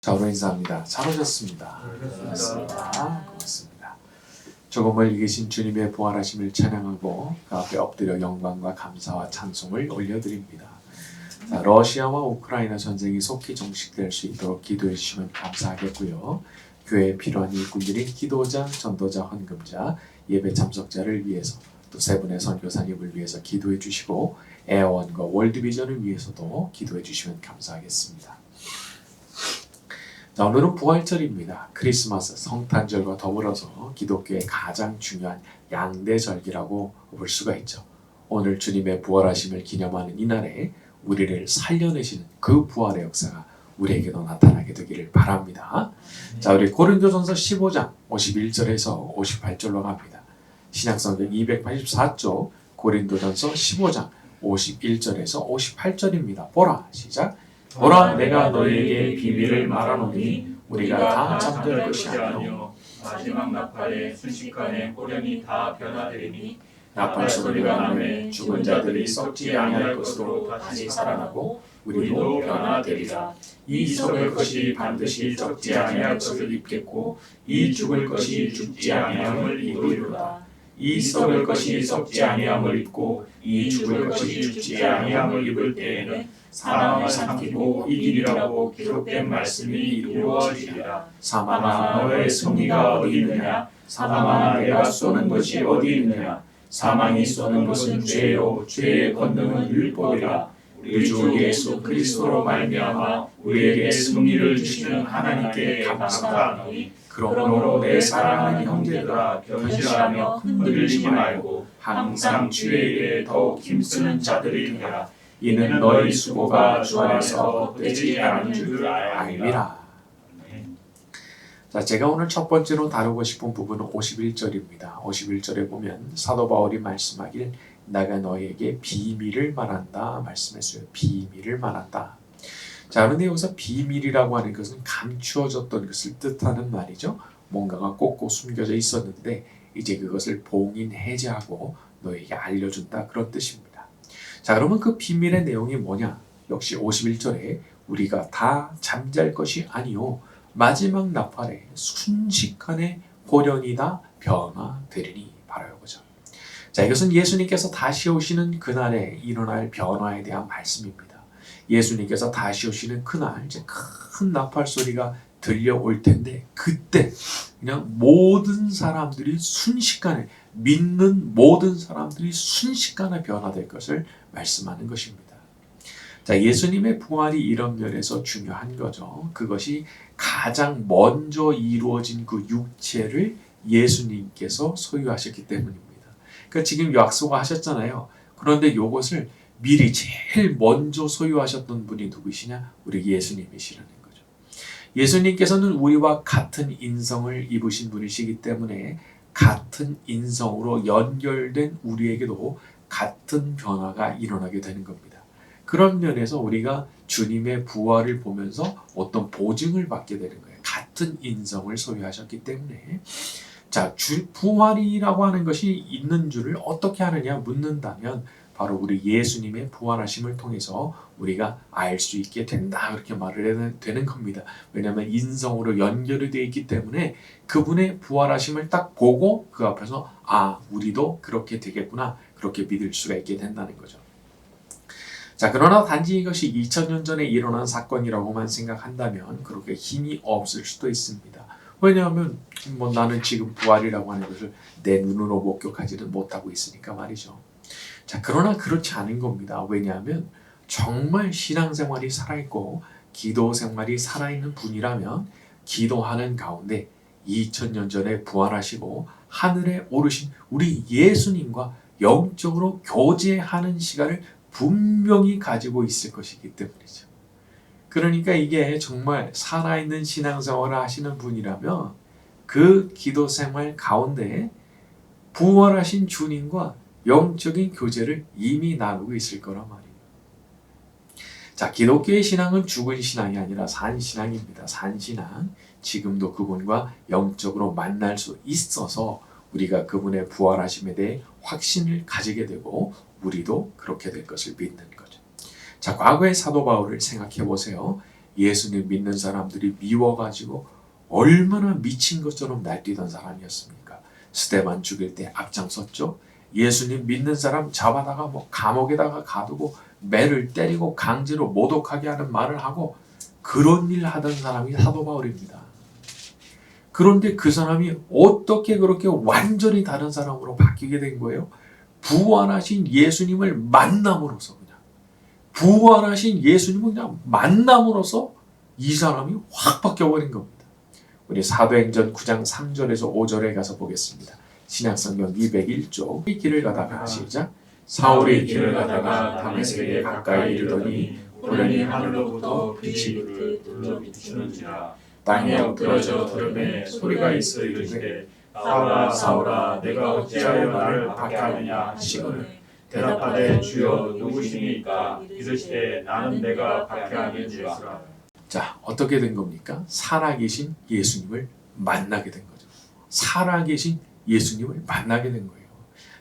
저로 인사합니다. 잘 오셨습니다. 반갑습니다. 고맙습니다. 조금 멀리 계신 주님의 부활하심을 찬양하고 그 앞에 엎드려 영광과 감사와 찬송을 올려드립니다. 자, 러시아와 우크라이나 전쟁이 속히 종식될 수 있도록 기도해 주시면 감사하겠고요. 교회에 필요한 일꾼들인 기도자, 전도자, 헌금자, 예배 참석자를 위해서 또 세 분의 선교사님을 위해서 기도해 주시고 에어원과 월드비전을 위해서도 기도해 주시면 감사하겠습니다. 자, 오늘은 부활절입니다. 크리스마스, 성탄절과 더불어서 기독교의 가장 중요한 양대절기라고 볼 수가 있죠. 오늘 주님의 부활하심을 기념하는 이날에 우리를 살려내시는 그 부활의 역사가 우리에게도 나타나게 되기를 바랍니다. 자, 우리 고린도전서 15장 51절에서 58절로 갑니다. 신약성경 284쪽 고린도전서 15장 51절에서 58절입니다. 보라, 시작. 보라, 내가 너희에게 비밀을 말하노니 우리가 다 잠들 것이 아니요 마지막 나팔에 순식간에 호련히 다 변화되리니 나팔 소리가 나매 죽은 자들이 썩지 아니할 것으로 다시 살아나고 우리도 변화되리라. 이 썩을 것이 반드시 썩지 아니할 것을 입겠고 이 죽을 것이 죽지 아니함을 입으리로다. 이 썩을 것이 썩지 아니함을 입고 이 죽을 것이 죽지 아니함을 입을 때에는 사망을 삼키고 이기리라고 기록된 말씀이 이루어지리라. 사망아, 너의 승리가 어디 있느냐? 사망아, 내가 쏘는 것이 어디 있느냐? 사망이 쏘는 것은 죄요, 죄의 권능은 율법이라. 우리 주 예수 그리스도로 말미암아 우리에게 승리를 주시는 하나님께 감사하노니 그러므로 내 사랑하는 형제들아, 견실하며 흔들리지 말고 항상 주의 일에 더욱 힘쓰는 자들이 되라. 이는 너희 수고가 주 안에서 헛되지 않은 줄 알미라. 자, 제가 오늘 첫 번째로 다루고 싶은 부분은 51절입니다. 51절에 보면 사도 바울이 말씀하길 내가 너희에게 비밀을 말한다 말씀했어요. 비밀을 말한다. 자, 그런데 여기서 비밀이라고 하는 것은 감추어졌던 것을 뜻하는 말이죠. 뭔가가 꼭꼭 숨겨져 있었는데 이제 그것을 봉인 해제하고 너에게 알려준다, 그런 뜻입니다. 자, 그러면 그 비밀의 내용이 뭐냐? 역시 51절에 우리가 다 잠잘 것이 아니요 마지막 나팔에 순식간에 호련히 다 변화되리니, 바로 이거죠. 자, 이것은 예수님께서 다시 오시는 그날에 일어날 변화에 대한 말씀입니다. 예수님께서 다시 오시는 그날 이제 큰 나팔 소리가 들려올 텐데 그때 그냥 모든 사람들이 순식간에, 믿는 모든 사람들이 순식간에 변화될 것을 말씀하는 것입니다. 자, 예수님의 부활이 이런 면에서 중요한 거죠. 그것이 가장 먼저 이루어진 그 육체를 예수님께서 소유하셨기 때문입니다. 그러니까 지금 약속하셨잖아요. 그런데 이것을 미리 제일 먼저 소유하셨던 분이 누구시냐? 우리 예수님이시라는 거죠. 예수님께서는 우리와 같은 인성을 입으신 분이시기 때문에 같은 인성으로 연결된 우리에게도 같은 변화가 일어나게 되는 겁니다. 그런 면에서 우리가 주님의 부활을 보면서 어떤 보증을 받게 되는 거예요. 같은 인성을 소유하셨기 때문에. 자, 부활이라고 하는 것이 있는 줄을 어떻게 아느냐 묻는다면 바로 우리 예수님의 부활하심을 통해서 우리가 알 수 있게 된다, 그렇게 말을 해야 되는 겁니다. 왜냐하면 인성으로 연결이 되어 있기 때문에 그분의 부활하심을 딱 보고 그 앞에서 우리도 그렇게 되겠구나, 그렇게 믿을 수가 있게 된다는 거죠. 자, 그러나 단지 이것이 2000년 전에 일어난 사건이라고만 생각한다면 그렇게 힘이 없을 수도 있습니다. 왜냐하면 나는 지금 부활이라고 하는 것을 내 눈으로 목격하지는 못하고 있으니까 말이죠. 자, 그러나 그렇지 않은 겁니다. 왜냐하면 정말 신앙생활이 살아있고 기도 생활이 살아있는 분이라면 기도하는 가운데 2000년 전에 부활하시고 하늘에 오르신 우리 예수님과 영적으로 교제하는 시간을 분명히 가지고 있을 것이기 때문이죠. 그러니까 이게 정말 살아있는 신앙생활을 하시는 분이라면 그 기도 생활 가운데 부활하신 주님과 영적인 교제를 이미 나누고 있을 거란 말이에요. 자, 기독교의 신앙은 죽은 신앙이 아니라 산 신앙입니다. 산 신앙. 지금도 그분과 영적으로 만날 수 있어서 우리가 그분의 부활하심에 대해 확신을 가지게 되고 우리도 그렇게 될 것을 믿는 거죠. 자, 과거의 사도 바울을 생각해 보세요. 예수님 믿는 사람들이 미워가지고 얼마나 미친 것처럼 날뛰던 사람이었습니까? 스데반 죽일 때 앞장섰죠. 예수님 믿는 사람 잡아다가 뭐 감옥에다가 가두고 매를 때리고 강제로 모독하게 하는 말을 하고 그런 일 하던 사람이 사도 바울입니다. 그런데 그 사람이 어떻게 그렇게 완전히 다른 사람으로 바뀌게 된 거예요? 부활하신 예수님을 만남으로써 그냥 부활하신 예수님을 그냥 만남으로써 이 사람이 확 바뀌어버린 겁니다. 우리 사도행전 9장 3절에서 5절에 가서 보겠습니다. 신약성경 201쪽 이 길을 가다가 시작 사울이 길을 가다가 다메섹에 가까이 이르더니 우연히 하늘로부터 빛이 들려비추는지라 땅에 엎드러져 들음에 소리가 있어 이르시되 사울아 사울아 내가 어찌하여 나를 박해하느냐 하시거늘 대답하되 주여 누구시니까 이르시되 나는 내가 박해하는지라. 자, 어떻게 된 겁니까? 살아계신 예수님을 만나게 된 거죠. 살아계신 예수님을 만나게 된 거예요.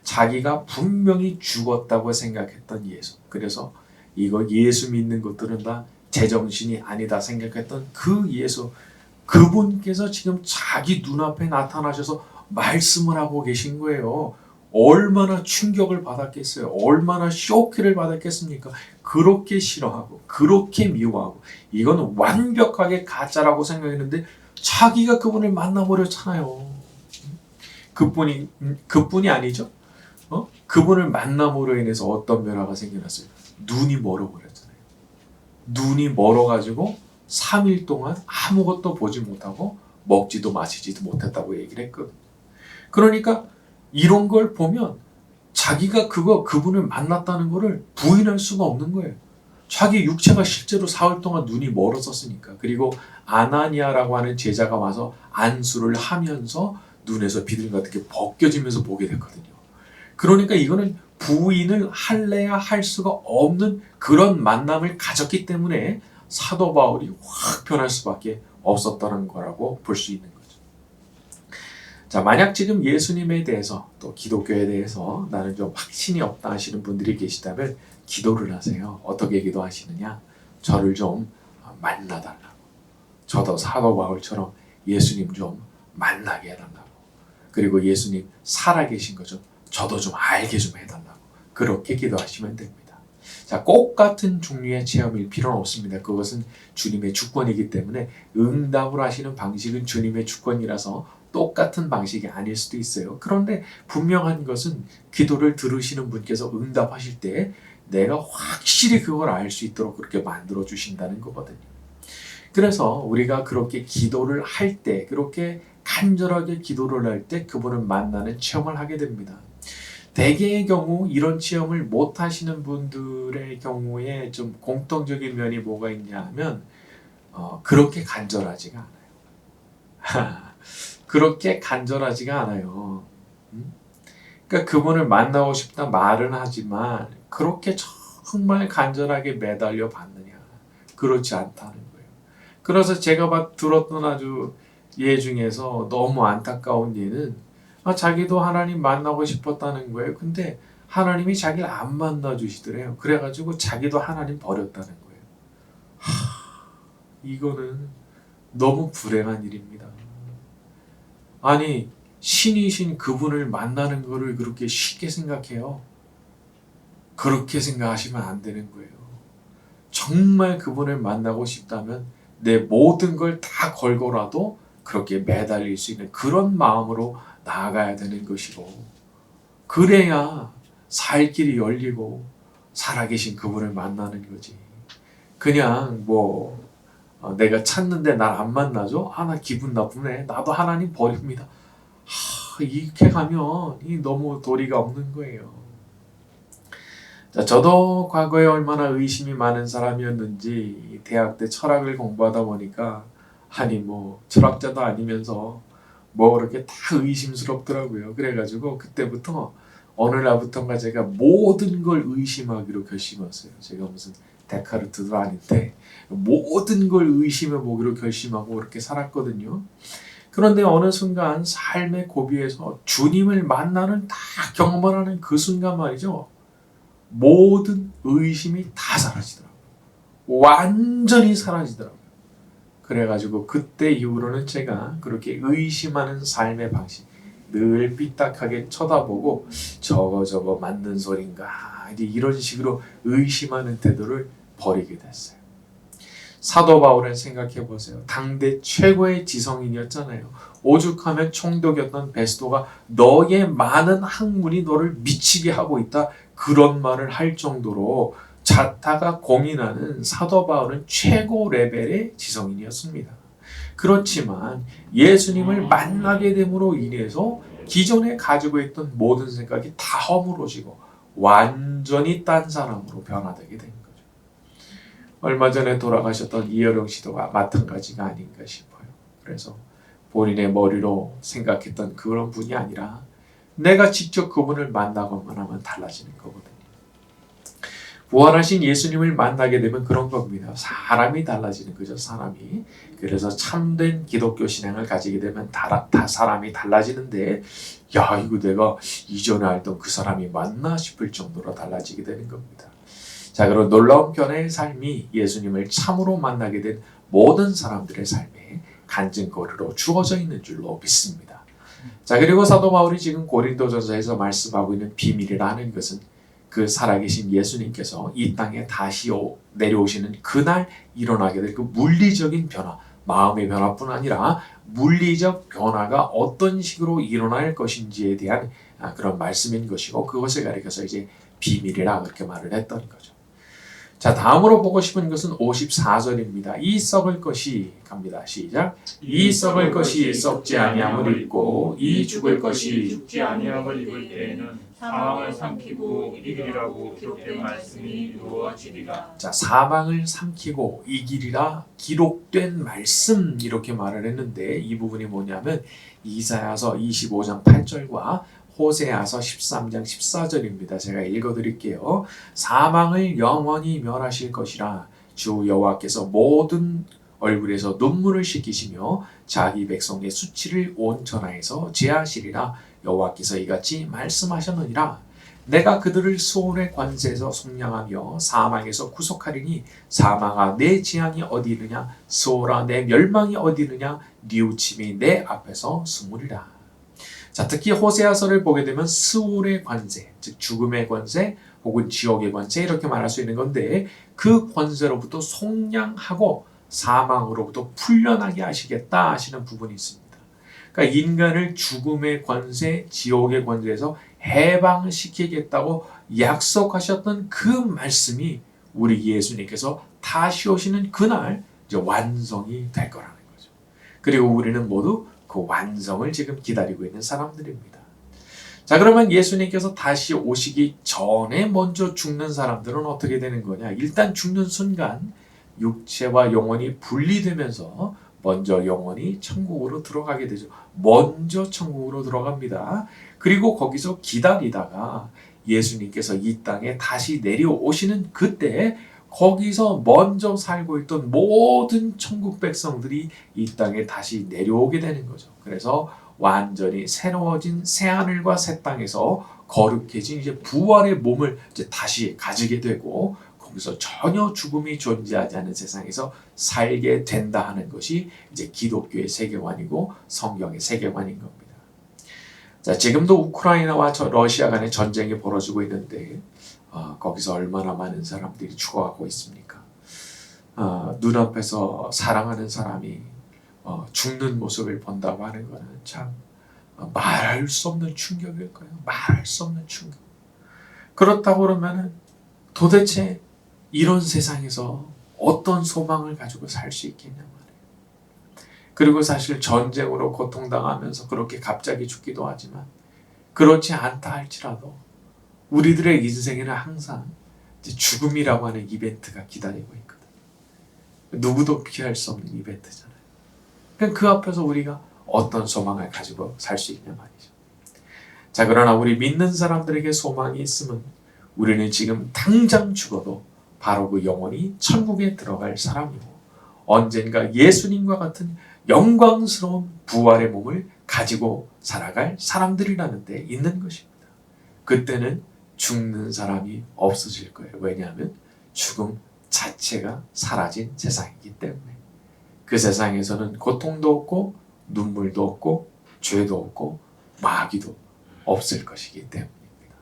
자기가 분명히 죽었다고 생각했던 예수. 그래서 이거 예수 믿는 것들은 다 제정신이 아니다 생각했던 그 예수. 그분께서 지금 자기 눈앞에 나타나셔서 말씀을 하고 계신 거예요. 얼마나 충격을 받았겠어요. 얼마나 쇼크를 받았겠습니까? 그렇게 싫어하고 그렇게 미워하고 이건 완벽하게 가짜라고 생각했는데 자기가 그분을 만나버렸잖아요. 그뿐이 아니죠. 그분을 만남으로 인해서 어떤 변화가 생겨났어요. 눈이 멀어버렸잖아요. 눈이 멀어가지고 3일 동안 아무것도 보지 못하고 먹지도 마시지도 못했다고 얘기를 했거든요. 그러니까 이런 걸 보면 자기가 그분을 만났다는 거를 부인할 수가 없는 거예요. 자기 육체가 실제로 사흘 동안 눈이 멀었었으니까. 그리고 아나니아라고 하는 제자가 와서 안수를 하면서 눈에서 비둘기 같은 게 벗겨지면서 보게 됐거든요. 그러니까 이거는 부인을 할래야 할 수가 없는 그런 만남을 가졌기 때문에 사도 바울이 확 변할 수밖에 없었다는 거라고 볼 수 있는 거죠. 자, 만약 지금 예수님에 대해서 또 기독교에 대해서 나는 좀 확신이 없다 하시는 분들이 계시다면 기도를 하세요. 어떻게 기도하시느냐? 저를 좀 만나달라고. 저도 사도 바울처럼 예수님 좀 만나게 해달라고. 그리고 예수님 살아계신 거 좀 저도 좀 알게 좀 해달라고. 그렇게 기도하시면 됩니다. 자, 꼭 같은 종류의 체험일 필요는 없습니다. 그것은 주님의 주권이기 때문에 응답을 하시는 방식은 주님의 주권이라서 똑같은 방식이 아닐 수도 있어요. 그런데 분명한 것은 기도를 들으시는 분께서 응답하실 때 내가 확실히 그걸 알 수 있도록 그렇게 만들어 주신다는 거거든요. 그래서 우리가 그렇게 기도를 할 때, 그렇게 간절하게 기도를 할 때 그분을 만나는 체험을 하게 됩니다. 대개의 경우 이런 체험을 못 하시는 분들의 경우에 좀 공통적인 면이 뭐가 있냐 하면 그렇게 간절하지가 않아요. 그렇게 간절하지가 않아요. 그러니까 그분을 만나고 싶다 말은 하지만 그렇게 정말 간절하게 매달려 받느냐? 그렇지 않다는 거예요. 그래서 제가 들었던 아주 예 중에서 너무 안타까운 예는 자기도 하나님 만나고 싶었다는 거예요. 근데 하나님이 자기를 안 만나 주시더래요. 그래가지고 자기도 하나님 버렸다는 거예요. 이거는 너무 불행한 일입니다. 아니, 신이신 그분을 만나는 거를 그렇게 쉽게 생각해요. 그렇게 생각하시면 안 되는 거예요. 정말 그분을 만나고 싶다면 내 모든 걸 다 걸고라도 그렇게 매달릴 수 있는 그런 마음으로 나아가야 되는 것이고, 그래야 살 길이 열리고 살아계신 그분을 만나는 거지. 그냥 내가 찾는데 날 안 만나죠? 나 기분 나쁘네. 나도 하나님 버립니다. 이렇게 가면 너무 도리가 없는 거예요. 자, 저도 과거에 얼마나 의심이 많은 사람이었는지 대학 때 철학을 공부하다 보니까 철학자도 아니면서 그렇게 다 의심스럽더라고요. 그래가지고 그때부터 어느 날부터인가 제가 모든 걸 의심하기로 결심했어요. 제가 무슨 데카르트도 아닌데 모든 걸 의심해 보기로 결심하고 그렇게 살았거든요. 그런데 어느 순간 삶의 고비에서 주님을 만나는 다 경험을 하는 그 순간 말이죠. 모든 의심이 다 사라지더라고요. 완전히 사라지더라고요. 그래가지고 그때 이후로는 제가 그렇게 의심하는 삶의 방식, 늘 삐딱하게 쳐다보고 저거 맞는 소린가 이제 이런 식으로 의심하는 태도를 버리게 됐어요. 사도 바울은 생각해 보세요. 당대 최고의 지성인이었잖아요. 오죽하면 총독이었던 베스도가 너의 많은 학문이 너를 미치게 하고 있다 그런 말을 할 정도로 자타가 공인하는 사도 바울은 최고 레벨의 지성인이었습니다. 그렇지만 예수님을 만나게 됨으로 인해서 기존에 가지고 있던 모든 생각이 다 허물어지고 완전히 딴 사람으로 변화되게 된 거죠. 얼마 전에 돌아가셨던 이여령 씨도가 마찬가지가 아닌가 싶어요. 그래서 본인의 머리로 생각했던 그런 분이 아니라 내가 직접 그분을 만나고만 하면 달라지는 거거든요. 부활하신 예수님을 만나게 되면 그런 겁니다. 사람이 달라지는 거죠. 사람이. 그래서 참된 기독교 신앙을 가지게 되면 다 사람이 달라지는데 야 이거 내가 이전에 알던 그 사람이 맞나 싶을 정도로 달라지게 되는 겁니다. 자, 그리고 놀라운 변화의 삶이 예수님을 참으로 만나게 된 모든 사람들의 삶에 간증거리로 주어져 있는 줄로 믿습니다. 자, 그리고 사도 바울이 지금 고린도전서에서 말씀하고 있는 비밀이라 하는 것은 그 살아계신 예수님께서 이 땅에 다시 내려오시는 그날 일어나게 될 그 물리적인 변화, 마음의 변화뿐 아니라 물리적 변화가 어떤 식으로 일어날 것인지에 대한 그런 말씀인 것이고 그것을 가리켜서 이제 비밀이라 그렇게 말을 했던 거죠. 자, 다음으로 보고 싶은 것은 54절입니다. 이 썩을 것이 갑니다. 시작. 이 썩을 것이 썩지 아니함을 입고 이 죽을 것이 죽지 아니함을 입을 때에는 사망을 삼키고 이기리라고 기록된 말씀이 이루어지리라. 자, 사망을 삼키고 이기리라 기록된 말씀 이렇게 말을 했는데 이 부분이 뭐냐면 이사야서 25장 8절과 호세아서 13장 14절입니다. 제가 읽어드릴게요. 사망을 영원히 멸하실 것이라 주 여호와께서 모든 얼굴에서 눈물을 씻기시며 자기 백성의 수치를 온 천하에서 제하시리라. 여호와께서 이같이 말씀하셨느니라. 내가 그들을 수월의 관세에서 속량하며 사망에서 구속하리니 사망아 내 재앙이 어디 있느냐 수월아 내 멸망이 어디 있느냐 뉘우침이 내 앞에서 숨으리라. 자, 특히 호세아서를 보게 되면 스올의 관세, 즉 죽음의 관세 혹은 지옥의 관세 이렇게 말할 수 있는 건데 그 관세로부터 속량하고 사망으로부터 풀려나게 하시겠다 하시는 부분이 있습니다. 그러니까 인간을 죽음의 관세, 지옥의 관세에서 해방시키겠다고 약속하셨던 그 말씀이 우리 예수님께서 다시 오시는 그날 이제 완성이 될 거라는 거죠. 그리고 우리는 모두 그 완성을 지금 기다리고 있는 사람들입니다. 자, 그러면 예수님께서 다시 오시기 전에 먼저 죽는 사람들은 어떻게 되는 거냐? 일단 죽는 순간 육체와 영혼이 분리되면서 먼저 영혼이 천국으로 들어가게 되죠. 먼저 천국으로 들어갑니다. 그리고 거기서 기다리다가 예수님께서 이 땅에 다시 내려오시는 그때 거기서 먼저 살고 있던 모든 천국 백성들이 이 땅에 다시 내려오게 되는 거죠. 그래서 완전히 새로워진 새하늘과 새 땅에서 거룩해진 이제 부활의 몸을 이제 다시 가지게 되고 거기서 전혀 죽음이 존재하지 않은 세상에서 살게 된다 하는 것이 이제 기독교의 세계관이고 성경의 세계관인 겁니다. 자, 지금도 우크라이나와 러시아 간의 전쟁이 벌어지고 있는데 거기서 얼마나 많은 사람들이 죽어가고 있습니까? 눈앞에서 사랑하는 사람이 죽는 모습을 본다고 하는 것은 참 말할 수 없는 충격일 거예요. 말할 수 없는 충격. 그렇다고 그러면 도대체 이런 세상에서 어떤 소망을 가지고 살 수 있겠냐 말이에요. 그리고 사실 전쟁으로 고통당하면서 그렇게 갑자기 죽기도 하지만 그렇지 않다 할지라도 우리들의 인생에는 항상 죽음이라고 하는 이벤트가 기다리고 있거든. 누구도 피할 수 없는 이벤트잖아요. 그러니까 그 앞에서 우리가 어떤 소망을 가지고 살 수 있냐 말이죠. 자, 그러나 우리 믿는 사람들에게 소망이 있으면 우리는 지금 당장 죽어도 바로 그 영혼이 천국에 들어갈 사람이고 언젠가 예수님과 같은 영광스러운 부활의 몸을 가지고 살아갈 사람들이라는 데 있는 것입니다. 그때는 죽는 사람이 없어질 거예요. 왜냐하면 죽음 자체가 사라진 세상이기 때문에. 그 세상에서는 고통도 없고 눈물도 없고 죄도 없고 마귀도 없을 것이기 때문입니다.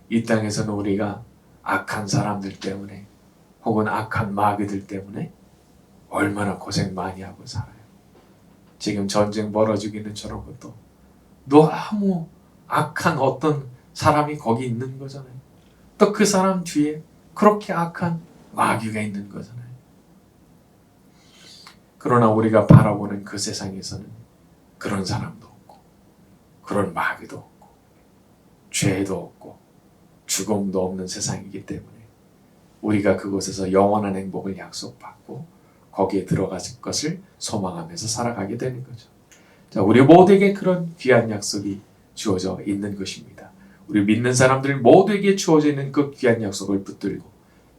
이 땅에서는 우리가 악한 사람들 때문에 혹은 악한 마귀들 때문에 얼마나 고생 많이 하고 살아요. 지금 전쟁 벌어지고 있는 저런 것도 너무 악한 어떤 사람이 거기 있는 거잖아요. 또 그 사람 뒤에 그렇게 악한 마귀가 있는 거잖아요. 그러나 우리가 바라보는 그 세상에서는 그런 사람도 없고 그런 마귀도 없고 죄도 없고 죽음도 없는 세상이기 때문에 우리가 그곳에서 영원한 행복을 약속받고 거기에 들어갈 것을 소망하면서 살아가게 되는 거죠. 자, 우리 모두에게 그런 귀한 약속이 주어져 있는 것입니다. 우리 믿는 사람들 모두에게 주어져 있는 그 귀한 약속을 붙들고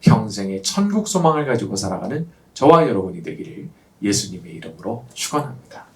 평생의 천국 소망을 가지고 살아가는 저와 여러분이 되기를 예수님의 이름으로 축원합니다.